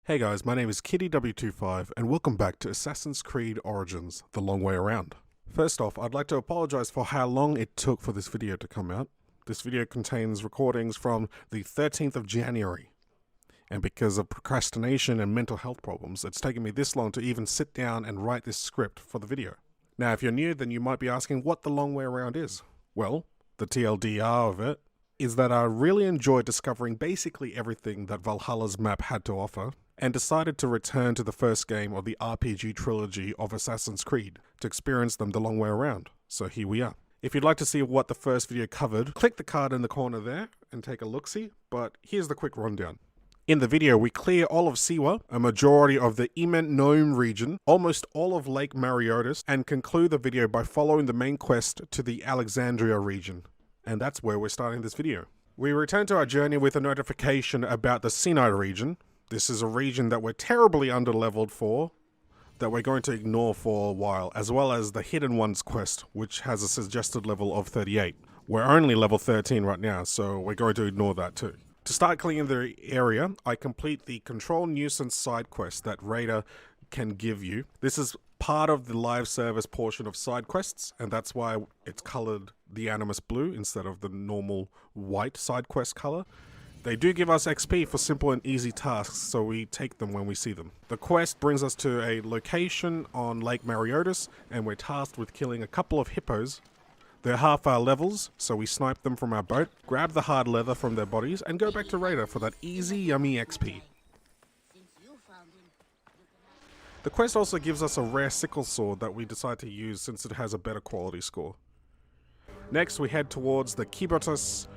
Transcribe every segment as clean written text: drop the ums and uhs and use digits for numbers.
Hey guys, my name is KittyW25 and welcome back to Assassin's Creed Origins, The Long Way Around. First off, I'd like to apologize for how long it took for this video to come out. This video contains recordings from the 13th of January. And because of procrastination and mental health problems, it's taken me this long to even sit down and write this script for the video. Now, if you're new, then you might be asking what The Long Way Around is. Well, the TLDR of it is that I really enjoyed discovering basically everything that Valhalla's map had to offer, and decided to return to the first game of the RPG trilogy of Assassin's Creed to experience them the long way around. So here we are. If you'd like to see what the first video covered, click the card in the corner there and take a look-see, but here's the quick rundown. In the video, we clear all of Siwa, a majority of the Nome region, almost all of Lake Mariotis, and conclude the video by following the main quest to the Alexandria region. And that's where we're starting this video. We return to our journey with a notification about the Sinai region. This is a region that we're terribly underleveled for, that we're going to ignore for a while, as well as the Hidden Ones quest, which has a suggested level of 38. We're only level 13 right now, so we're going to ignore that too. To start cleaning the area, I complete the Control Nuisance side quest that Raider can give you. This is part of the live service portion of side quests, and that's why it's colored the Animus blue instead of the normal white side quest color. They do give us XP for simple and easy tasks, so we take them when we see them. The quest brings us to a location on Lake Mariotis, and we're tasked with killing a couple of hippos. They're half our levels, so we snipe them from our boat, grab the hard leather from their bodies, and go back to Raider for that easy, yummy XP. The quest also gives us a rare sickle sword that we decide to use since it has a better quality score. Next, we head towards the Kibotis.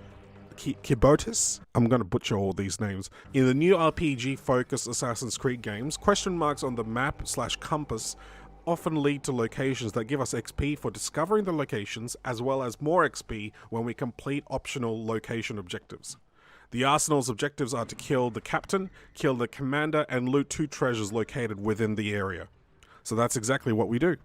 I'm going to butcher all these names. In the new RPG-focused Assassin's Creed games, question marks on the map/compass often lead to locations that give us XP for discovering the locations, as well as more XP when we complete optional location objectives. The Arsenal's objectives are to kill the captain, kill the commander, and loot 2 treasures located within the area. So that's exactly what we do.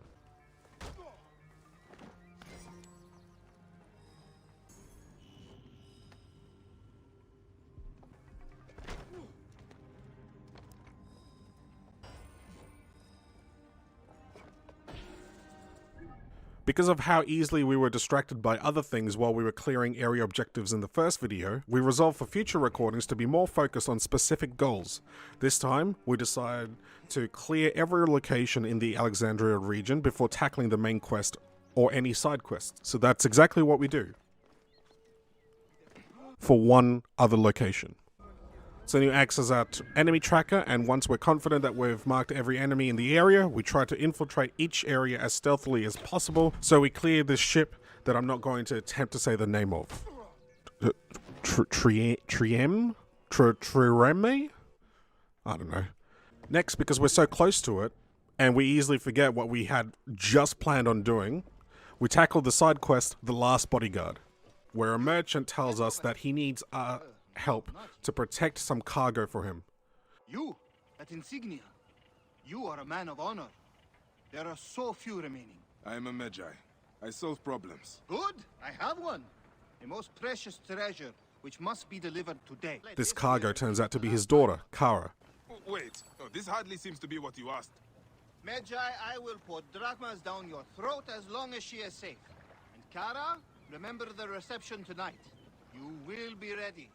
Because of how easily we were distracted by other things while we were clearing area objectives in the first video, we resolved for future recordings to be more focused on specific goals. This time, we decided to clear every location in the Alexandria region before tackling the main quest or any side quests. So that's exactly what we do for one other location. So New acts as our enemy tracker, and once we're confident that we've marked every enemy in the area, we try to infiltrate each area as stealthily as possible, so we clear this ship that I'm not going to attempt to say the name of. Trireme? I don't know. Next, because we're so close to it, and we easily forget what we had just planned on doing, we tackle the side quest, The Last Bodyguard, where a merchant tells us that he needs help to protect some cargo for him. You, at Insignia, you are a man of honor. There are so few remaining. I am a Magi. I solve problems. Good, I have one. A most precious treasure, which must be delivered today. This cargo turns out to be his daughter, Kara. Wait, no, this hardly seems to be what you asked. Magi, I will pour drachmas down your throat as long as she is safe. And Kara, remember the reception tonight. You will be ready.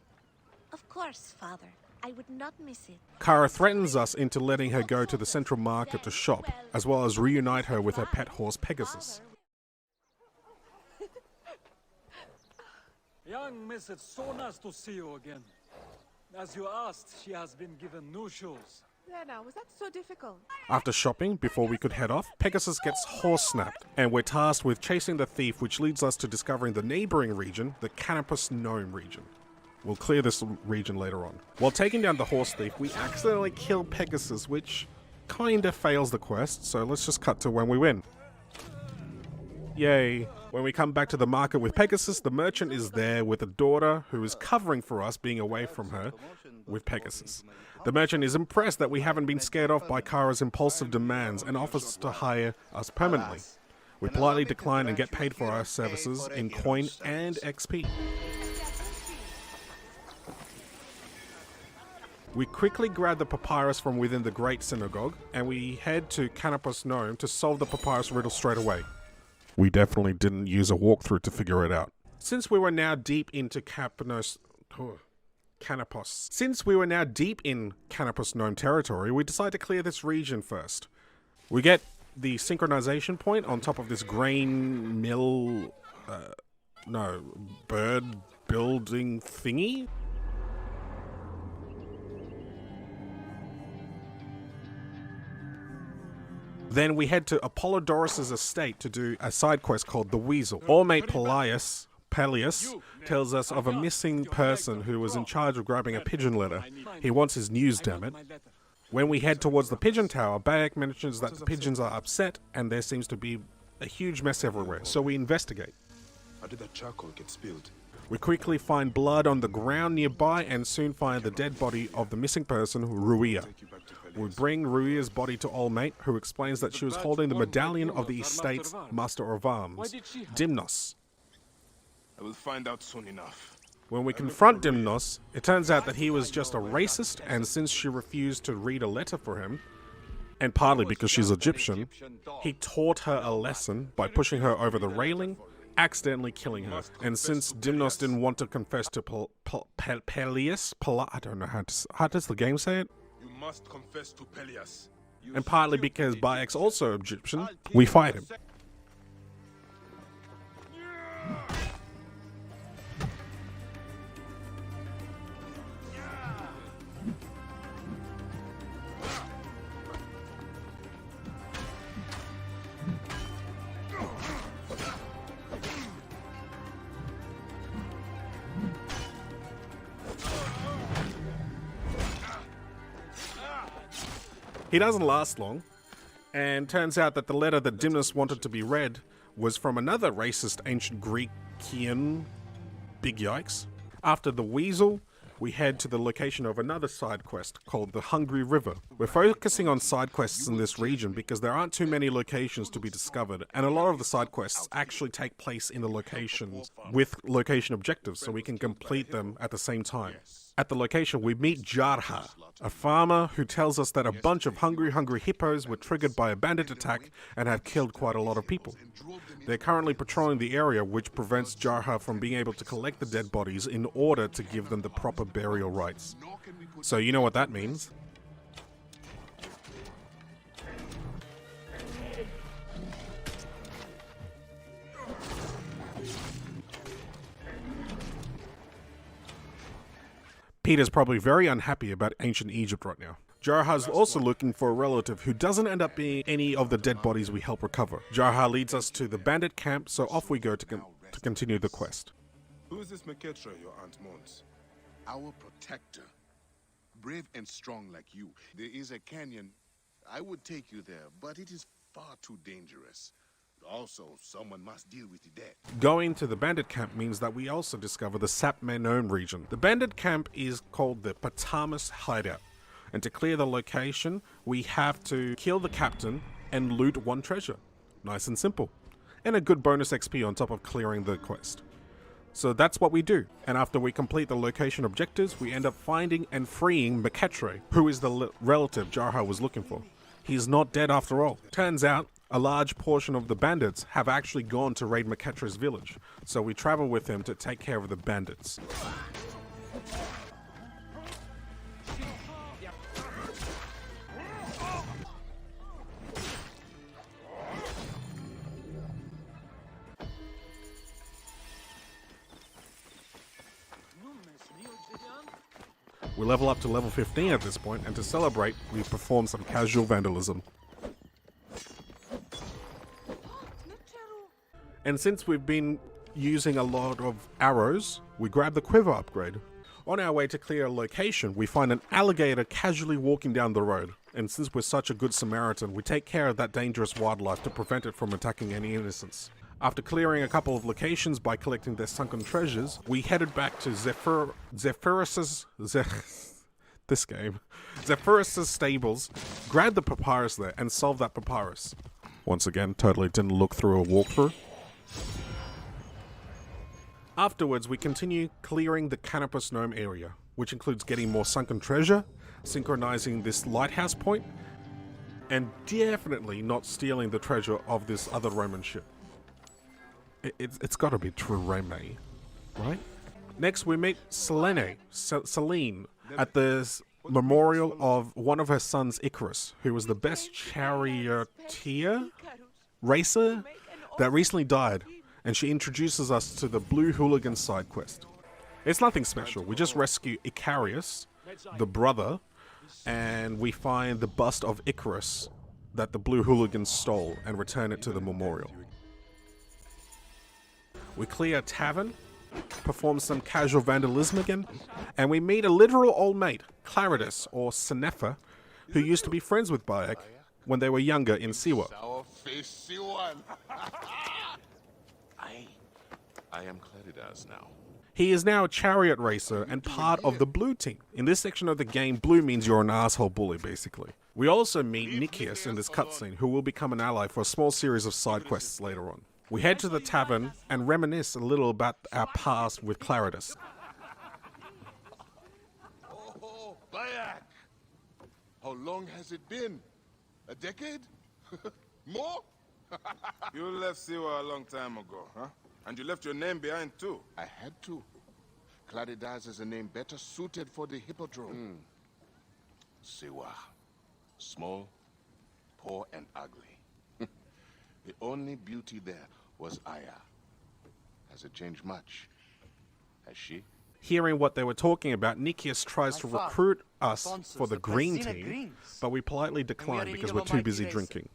Of course, Father. I would not miss it. Kara threatens us into letting her go to the central market to shop, as well as reunite her with her pet horse Pegasus. Young miss, it's so nice to see you again. As you asked, she has been given new shoes. There now, was that so difficult? After shopping, before we could head off, Pegasus gets horse snapped, and we're tasked with chasing the thief, which leads us to discovering the neighboring region, the Kanopos Nome region. We'll clear this region later on. While taking down the horse thief, we accidentally kill Pegasus, which kinda fails the quest, so let's just cut to when we win. Yay. When we come back to the market with Pegasus, the merchant is there with a daughter who is covering for us being away from her with Pegasus. The merchant is impressed that we haven't been scared off by Kara's impulsive demands and offers to hire us permanently. We politely decline and get paid for our services in coin and XP. We quickly grab the papyrus from within the Great Synagogue, and we head to Kanopos Nome to solve the papyrus riddle straight away. We definitely didn't use a walkthrough to figure it out. Since we were now deep into Kanopos Nome territory, we decide to clear this region first. We get the synchronization point on top of this grain mill, bird building thingy. Then we head to Apollodorus' estate to do a side quest called The Weasel. All mate Peleus tells us of a missing person who was in charge of grabbing a pigeon letter. He wants his news, damn it. When we head towards the pigeon tower, Bayek mentions that the pigeons are upset and there seems to be a huge mess everywhere, so we investigate. How did that charcoal get spilled? We quickly find blood on the ground nearby and soon find the dead body of the missing person, Ruia. We bring Ruia's body to Old Mate, who explains that she was holding the medallion of the estate's Master of Arms, Dimnos. I will find out soon enough. When we confront Dimnos, it turns out that he was just a racist, and since she refused to read a letter for him, and partly because she's Egyptian, he taught her a lesson by pushing her over the railing, accidentally killing her. And since Dimnos didn't want to confess to Peleus, I don't know how does the game say it? You must confess to Peleus. And partly because Bayek's also Egyptian, we fight him. He doesn't last long, and turns out that the letter that Dimnos wanted to be read was from another racist ancient Greekian. Big yikes. After the Weasel, we head to the location of another side quest called the Hungry River. We're focusing on side quests in this region because there aren't too many locations to be discovered, and a lot of the side quests actually take place in the locations with location objectives, so we can complete them at the same time. At the location, we meet Jarha, a farmer who tells us that a bunch of hungry hippos were triggered by a bandit attack and have killed quite a lot of people. They're currently patrolling the area, which prevents Jarha from being able to collect the dead bodies in order to give them the proper burial rites. So you know what that means. Peter's probably very unhappy about ancient Egypt right now. Jarha's also looking for a relative who doesn't end up being any of the dead bodies we help recover. Jarha leads us to the bandit camp, so off we go to continue the quest. Who is this Meketra your aunt mourns? Our protector. Brave and strong like you. There is a canyon. I would take you there, but it is far too dangerous. Also, someone must deal with the dead. Going to the bandit camp means that we also discover the Sapmenome region. The bandit camp is called the Patamus Hideout. And to clear the location, we have to kill the captain and loot one treasure. Nice and simple. And a good bonus XP on top of clearing the quest. So that's what we do. And after we complete the location objectives, we end up finding and freeing Meketre, who is the relative Jarha was looking for. He's not dead after all. Turns out, a large portion of the bandits have actually gone to raid Meketre's village, so we travel with him to take care of the bandits. We level up to level 15 at this point, and to celebrate, we perform some casual vandalism. And since we've been using a lot of arrows, we grab the quiver upgrade. On our way to clear a location, we find an alligator casually walking down the road. And since we're such a good Samaritan, we take care of that dangerous wildlife to prevent it from attacking any innocents. After clearing a couple of locations by collecting their sunken treasures, we headed back to Zephyrus's stables, grabbed the papyrus there, and solved that papyrus. Once again, totally didn't look through a walkthrough. Afterwards, we continue clearing the Kanopos Nome area, which includes getting more sunken treasure, synchronizing this lighthouse point, and definitely not stealing the treasure of this other Roman ship. It's got to be true Rome, right? Next, we meet Selene, at the memorial of one of her sons, Icarus, who was the best charioteer racer that recently died, and she introduces us to the Blue Hooligan side quest. It's nothing special. We just rescue Icarus, the brother, and we find the bust of Icarus that the Blue Hooligans stole and return it to the memorial. We clear a tavern, perform some casual vandalism again, and we meet a literal old mate, Claridus, or Senefa, who used to be friends with Bayek when they were younger in Siwa. Sour-faced Siwan. I am Claridas now. He is now a chariot racer and part of the Blue team. In this section of the game, Blue means you're an asshole bully, basically. We also meet Nicias in this cutscene, who will become an ally for a small series of side quests later on. We head to the tavern and reminisce a little about our past with Claridus. Oh, Bayek! How long has it been? A decade? More? You left Siwa a long time ago, huh? And you left your name behind too. I had to. Claridas is a name better suited for the hippodrome. Siwa. Small, poor, and ugly. The only beauty there was Aya. Has it changed much? Has she? Hearing what they were talking about, Nicias tries to recruit us for the green team, but we politely decline because we're too busy drinking.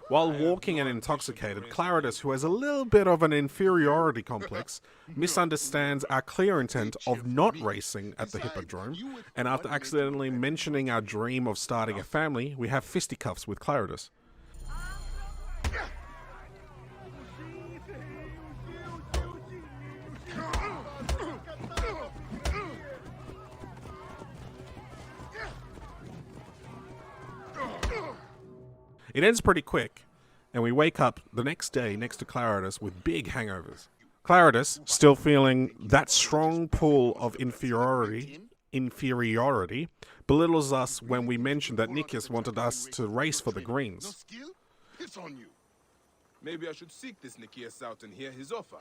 While walking and intoxicated, Claridus, who has a little bit of an inferiority complex, misunderstands our clear intent of not racing at the hippodrome, and after accidentally mentioning our dream of starting a family, we have fisticuffs with Claridus. It ends pretty quick, and we wake up the next day next to Claridus with big hangovers. Claridus, still feeling that strong pull of inferiority, belittles us when we mention that Nicias wanted us to race for the greens. No skill? It's on you. Maybe I should seek this Nikias out and hear his offer.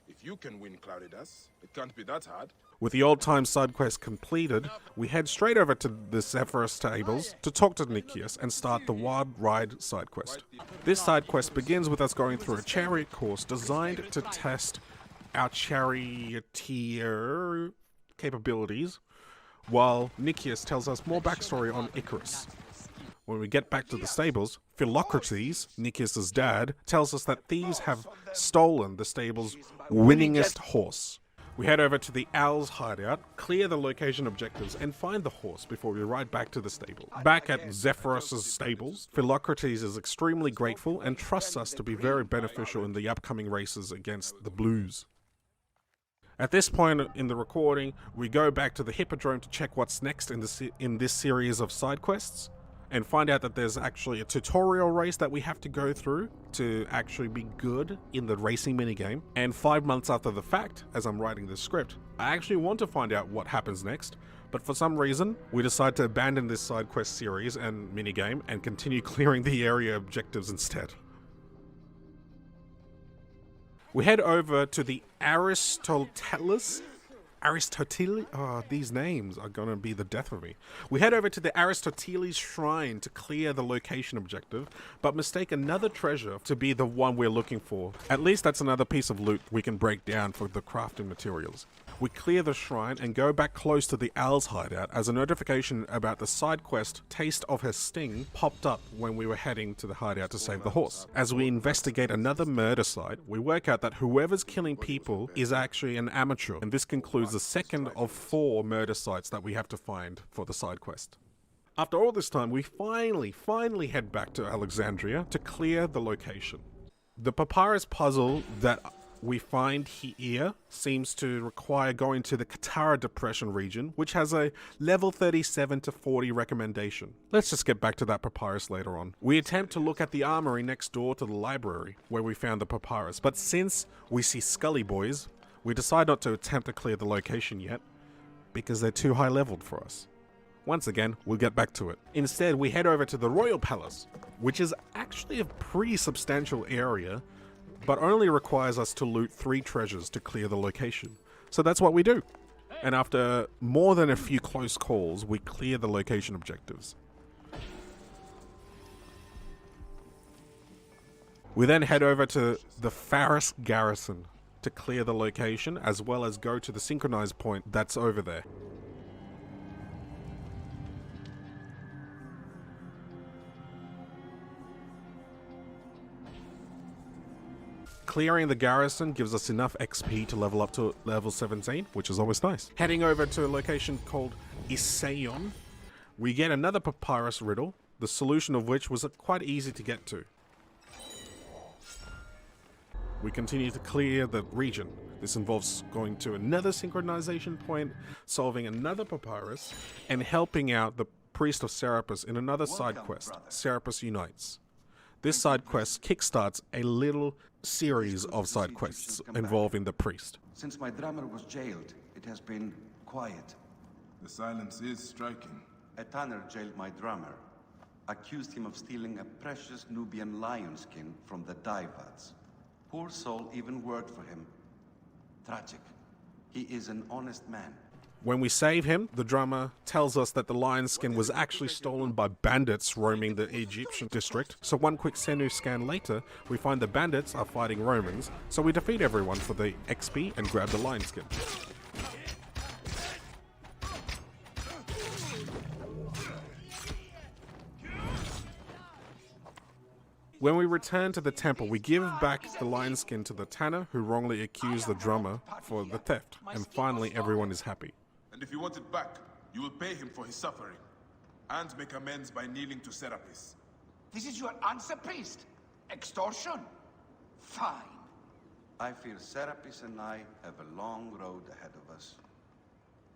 If you can win Claridas, it can't be that hard. With the old-time side quest completed, we head straight over to the Zephyrus stables to talk to Nicias and start the Wild Ride side quest. This side quest begins with us going through a chariot course designed to test our charioteer capabilities, while Nicias tells us more backstory on Icarus. When we get back to the stables, Philocrates, Nicias' dad, tells us that thieves have stolen the stable's winningest horse. We head over to the Owl's hideout, clear the location objectives, and find the horse before we ride back to the stable. Back at Zephyrus' stables, Philocrates is extremely grateful and trusts us to be very beneficial in the upcoming races against the Blues. At this point in the recording, we go back to the Hippodrome to check what's next in this series of side quests, and find out that there's actually a tutorial race that we have to go through to actually be good in the racing minigame. And 5 months after the fact, as I'm writing this script, I actually want to find out what happens next, but for some reason, we decide to abandon this side quest series and minigame and continue clearing the area objectives instead. We head over to the Aristoteles. Oh, these names are gonna be the death of me. We head over to the Aristoteles shrine to clear the location objective, but mistake another treasure to be the one we're looking for. At least that's another piece of loot we can break down for the crafting materials. We clear the shrine and go back close to the Owl's hideout as a notification about the side quest Taste of Her Sting popped up when we were heading to the hideout to save the horse. As we investigate another murder site, we work out that whoever's killing people is actually an amateur, and this concludes the second of 4 murder sites that we have to find for the side quest. After all this time, we finally head back to Alexandria to clear the location. The papyrus puzzle that we find here seems to require going to the Katara Depression region, which has a level 37 to 40 recommendation. Let's just get back to that papyrus later on. We attempt to look at the armory next door to the library where we found the papyrus, but since we see Scully boys, we decide not to attempt to clear the location yet because they're too high leveled for us. Once again, we'll get back to it. Instead, we head over to the Royal Palace, which is actually a pretty substantial area, but only requires us to loot 3 treasures to clear the location. So that's what we do. And after more than a few close calls, we clear the location objectives. We then head over to the Faris Garrison to clear the location, as well as go to the synchronized point that's over there. Clearing the garrison gives us enough XP to level up to level 17, which is always nice. Heading over to a location called Isayon, we get another papyrus riddle, the solution of which was quite easy to get to. We continue to clear the region. This involves going to another synchronization point, solving another papyrus, and helping out the priest of Serapis in another side quest, Serapis Unites. This side quest kickstarts a little series of side quests involving the priest. Since my drummer was jailed, it has been quiet. The silence is striking. A tanner jailed my drummer, accused him of stealing a precious Nubian lion skin from the Daivads. Poor soul even worked for him. Tragic. He is an honest man. When we save him, the drummer tells us that the lion skin was actually stolen by bandits roaming the Egyptian district. So one quick Senu scan later, we find the bandits are fighting Romans, so we defeat everyone for the XP and grab the lion skin. When we return to the temple, we give back the lion skin to the tanner who wrongly accused the drummer for the theft, and finally everyone is happy. And if you want it back, you will pay him for his suffering. And make amends by kneeling to Serapis. This is your answer, priest? Extortion? Fine. I fear Serapis and I have a long road ahead of us.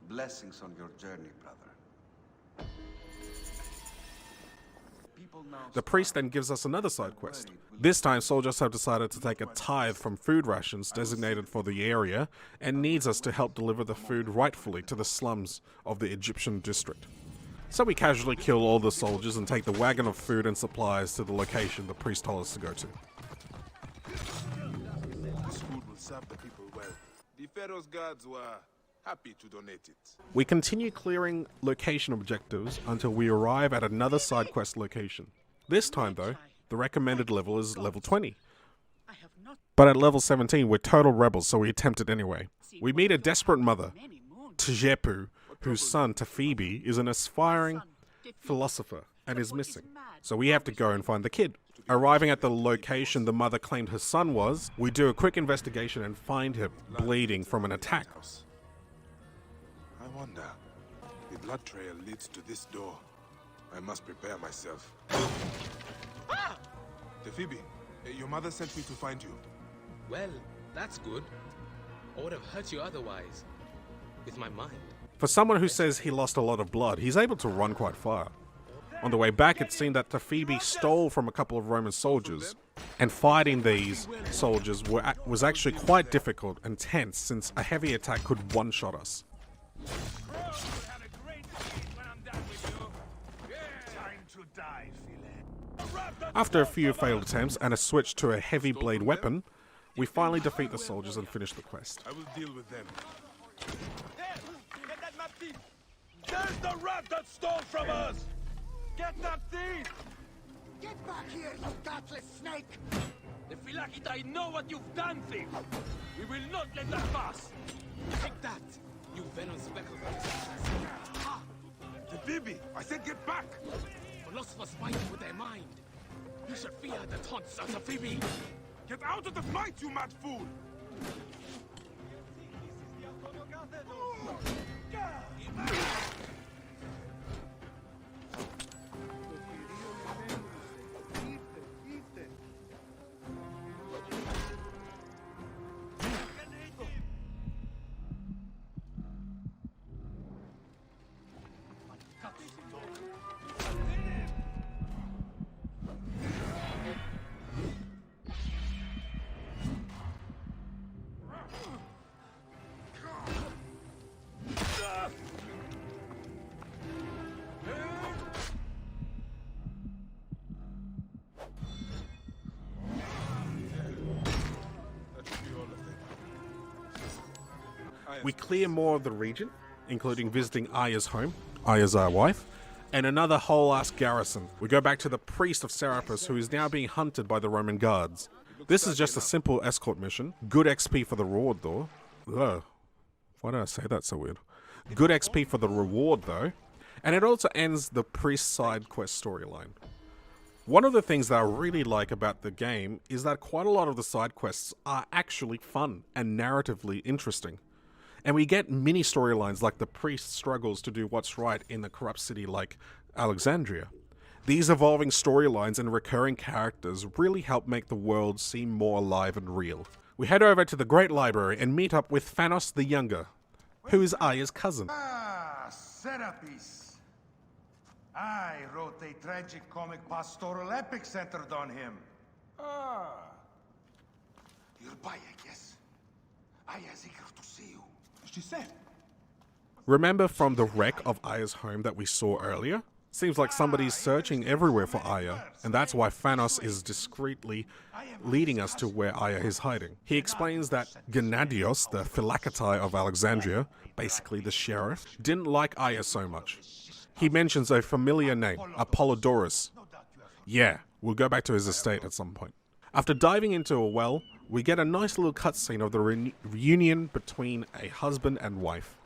Blessings on your journey, brother. The priest then gives us another side quest. This time, soldiers have decided to take a tithe from food rations designated for the area and needs us to help deliver the food rightfully to the slums of the Egyptian district. So we casually kill all the soldiers and take the wagon of food and supplies to the location the priest told us to go to. This food will serve the people well. The Pharaoh's guards were happy to donate it. We continue clearing location objectives until we arrive at another side quest location. This time though, the recommended level is level 20. But at level 17 we're total rebels, so we attempt it anyway. We meet a desperate mother, Tjepu, whose son, Tafibi, is an aspiring philosopher and is missing. So we have to go and find the kid. Arriving at the location the mother claimed her son was, we do a quick investigation and find him bleeding from an attack. I wonder, the blood trail leads to this door. I must prepare myself. Phoebe, your mother sent me to find you. Well, that's good. I would have hurt you otherwise. With my mind. For someone who says he lost a lot of blood, he's able to run quite far. On the way back, it seemed that Phoebe stole from a couple of Roman soldiers, and fighting these soldiers was actually quite difficult and tense since a heavy attack could one-shot us. After a few failed attempts and a switch to a heavy blade weapon, we finally defeat the soldiers and finish the quest. I will deal with them. Get that map thief! There's the rat that stole from us! Get that thief! Get back here, you gutless snake! The Philakita know what you've done, thief! We will not let that pass! Take that, you venom speckle. The Phoebe, I said get back! Philosophers fight with their mind. You should fear the taunts of the Phoebe. Get out of the fight, you mad fool! We clear more of the region, including visiting Aya's home, Aya's our wife, and another whole-ass garrison. We go back to the priest of Serapis, who is now being hunted by the Roman guards. This is just a simple escort mission. Good XP for the reward, though. Ugh. Why did I say that so weird? Good XP for the reward, though. And it also ends the priest side quest storyline. One of the things that I really like about the game is that quite a lot of the side quests are actually fun and narratively interesting. And we get mini storylines like the priest struggles to do what's right in the corrupt city like Alexandria. These evolving storylines and recurring characters really help make the world seem more alive and real. We head over to the Great Library and meet up with Thanos the Younger, who is Aya's cousin. Ah, Serapis. I wrote a tragic comic pastoral epic centered on him. Ah. You're bayek, yes? I is eager to see you. She said. Remember from the wreck of Aya's home that we saw earlier? Seems like somebody's searching everywhere for Aya, and that's why Thanos is discreetly leading us to where Aya is hiding. He explains that Gennadios, the Phylactery of Alexandria, basically the sheriff, didn't like Aya so much. He mentions a familiar name, Apollodorus. Yeah, we'll go back to his estate at some point. After diving into a well, we get a nice little cutscene of the reunion between a husband and wife.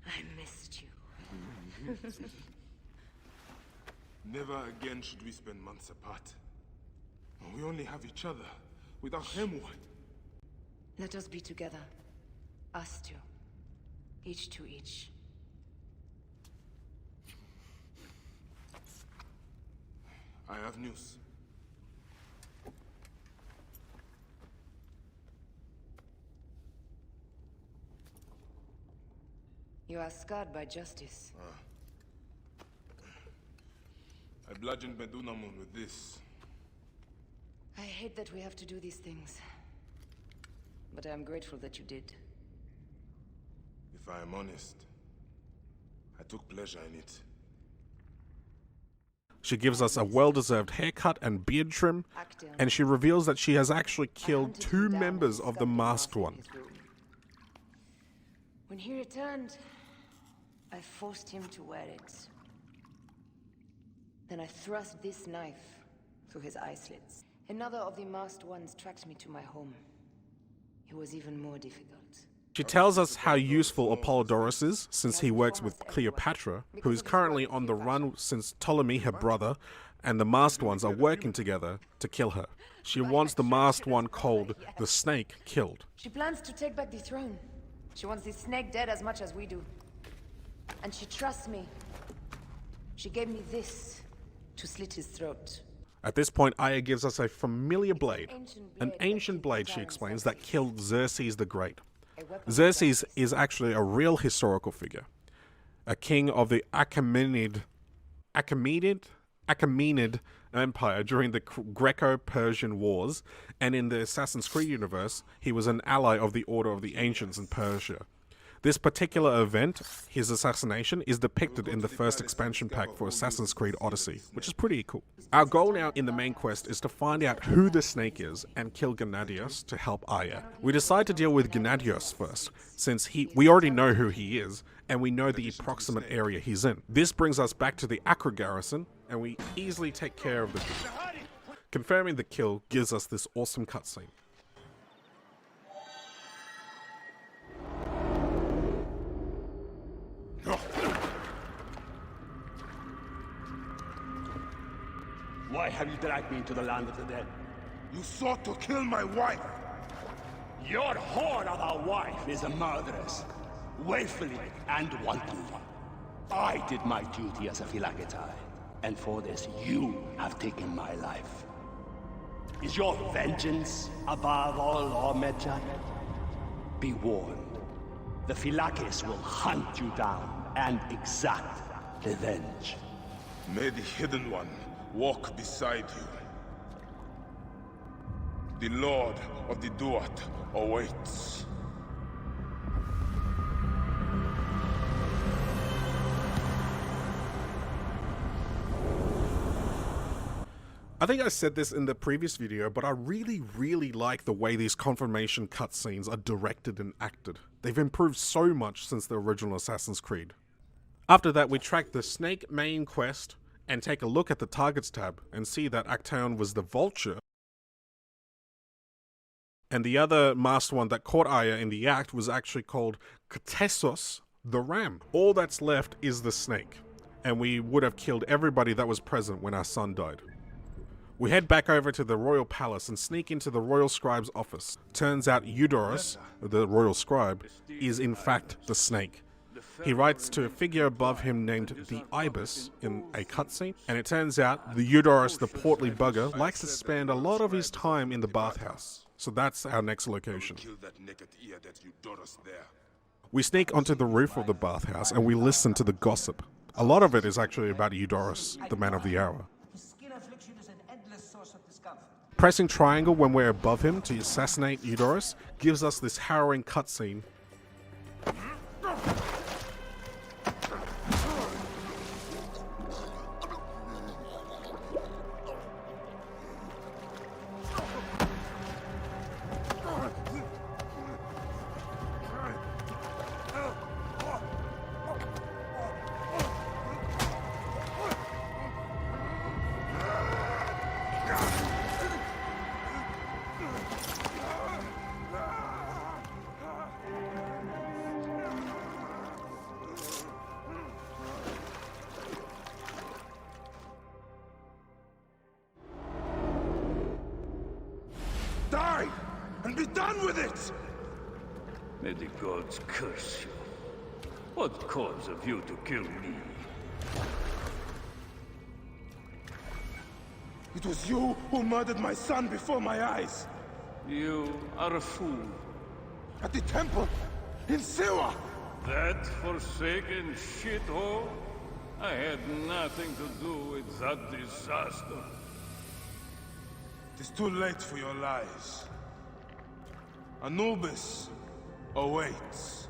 I missed you. Never again should we spend months apart. We only have each other. Without him, what? Let us be together. Us two. Each to each. I have news. You are scarred by justice. I bludgeoned Medunamun with this. I hate that we have to do these things. But I am grateful that you did. If I am honest, I took pleasure in it. She gives us a well-deserved haircut and beard trim, and she reveals that she has actually killed 2 members of the Masked One. When he returned, I forced him to wear it. Then I thrust this knife through his eye slits. Another of the Masked Ones tracked me to my home. It was even more difficult. She tells us how useful Apollodorus is, since he works with Cleopatra, who is currently on the run since Ptolemy, her brother, and the Masked Ones are working together to kill her. She wants the Masked One called the Snake killed. She plans to take back the throne. She wants the snake dead as much as we do. And she trusts me. She gave me this to slit his throat. At this point, Aya gives us a familiar blade. An ancient blade, she explains, that killed Xerxes the Great. Xerxes is actually a real historical figure. A king of the Achaemenid Empire during the Greco-Persian Wars, and in the Assassin's Creed universe, he was an ally of the Order of the Ancients in Persia. This particular event, his assassination, is depicted in the first expansion pack for Assassin's Creed Odyssey, which is pretty cool. Our goal now in the main quest is to find out who the snake is and kill Gennadios to help Aya. We decide to deal with Gennadios first, since we already know who he is, and we know the approximate area he's in. This brings us back to the Acre garrison, and we easily take care of the dude. Confirming the kill gives us this awesome cutscene. Why have you dragged me into the land of the dead? You sought to kill my wife! Your whore of a wife is a murderess, willfully and wantonly. I did my duty as a Phylactery, and for this you have taken my life. Is your vengeance above all law, Medjay? Be warned. The Phylakes will hunt you down and exact revenge. May the Hidden One walk beside you. The Lord of the Duat awaits. I think I said this in the previous video, but I really like the way these confirmation cutscenes are directed and acted. They've improved so much since the original Assassin's Creed. After that, we track the Snake main quest and take a look at the Targets tab and see that Actaeon was the Vulture, and the other masked one that caught Aya in the act was actually called Ktessos the Ram. All that's left is the Snake, and we would have killed everybody that was present when our son died. We head back over to the Royal Palace and sneak into the Royal Scribe's office. Turns out Eudorus, the Royal Scribe, is in fact the Snake. He writes to a figure above him named the Ibis in a cutscene, and it turns out the Eudorus, the portly bugger, likes to spend a lot of his time in the bathhouse. So that's our next location. We sneak onto the roof of the bathhouse and we listen to the gossip. A lot of it is actually about Eudorus, the man of the hour. Pressing triangle when we're above him to assassinate Eudorus gives us this harrowing cutscene. Die! And be done with it! May the gods curse you. What cause have you to kill me? It was you who murdered my son before my eyes! You are a fool. At the temple! In Siwa! That forsaken shithole? I had nothing to do with that disaster. It is too late for your lies. Anubis awaits.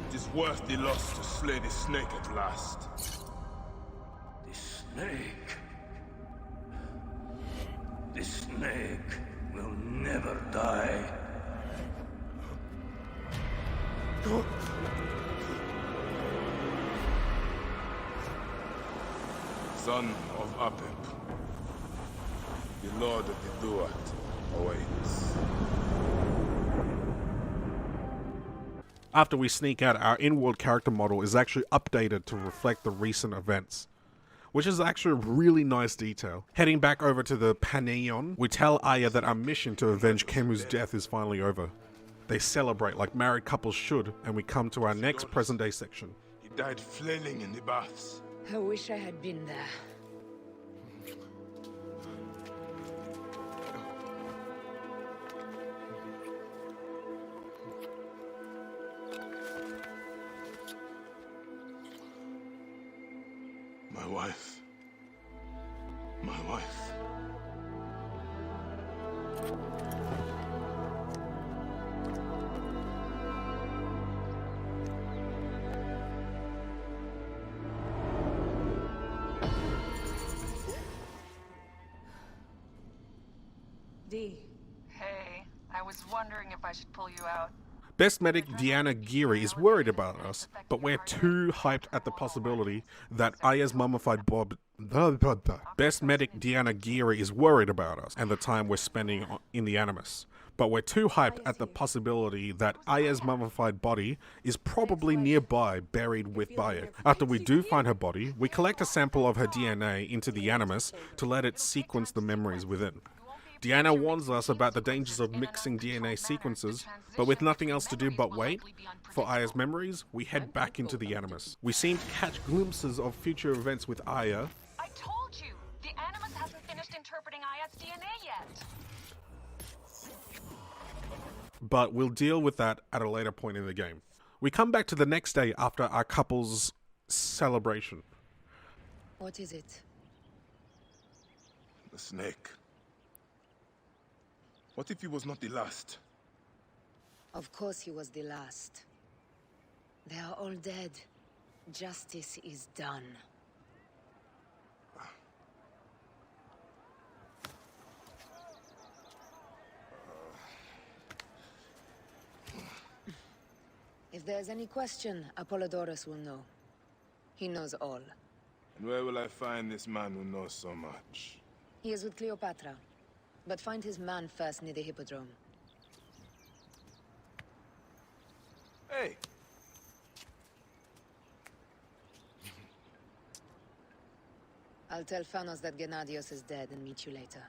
It is worth the loss to slay the snake at last. The snake? The snake will never die. Son of Apep, the Lord of the Duat awaits. After we sneak out, our in-world character model is actually updated to reflect the recent events, which is actually a really nice detail. Heading back over to the Paneion, we tell Aya that our mission to avenge Kemu's death is finally over. They celebrate like married couples should, and we come to our next present-day section. He died flailing in the baths. I wish I had been there. My wife. My wife. D. Hey, I was wondering if I should pull you out. Best medic Deanna Geary is worried about us, but we're too hyped at the possibility that Aya's mummified Best medic Deanna Geary is worried about us and the time we're spending in the Animus. But we're too hyped at the possibility that Aya's mummified body is probably nearby, buried with Bayek. After we do find her body, we collect a sample of her DNA into the Animus to let it sequence the memories within. Deanna warns us about the dangers of mixing DNA sequences, but with nothing else to do but wait for Aya's memories, we head back into the Animus. We seem to catch glimpses of future events with Aya. I told you! The Animus hasn't finished interpreting Aya's DNA yet! But we'll deal with that at a later point in the game. We come back to the next day after our couple's celebration. What is it? The snake. What if he was not the last? Of course he was the last. They are all dead. Justice is done. there's any question, Apollodorus will know. He knows all. And where will I find this man who knows so much? He is with Cleopatra. But find his man first near the Hippodrome. Hey! I'll tell Phanos that Gennadios is dead and meet you later.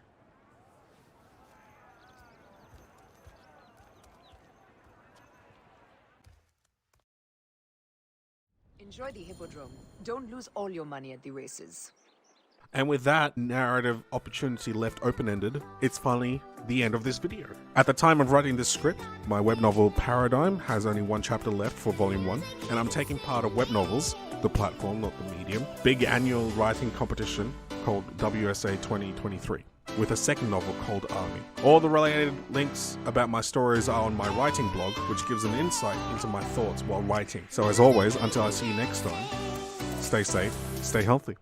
Enjoy the Hippodrome. Don't lose all your money at the races. And with that narrative opportunity left open-ended, it's finally the end of this video. At the time of writing this script, my web novel Paradigm has only one chapter left for volume 1, and I'm taking part of Web Novels, the platform, not the medium, big annual writing competition called WSA 2023, with a second novel called Army. All the related links about my stories are on my writing blog, which gives an insight into my thoughts while writing. So as always, until I see you next time, stay safe, stay healthy.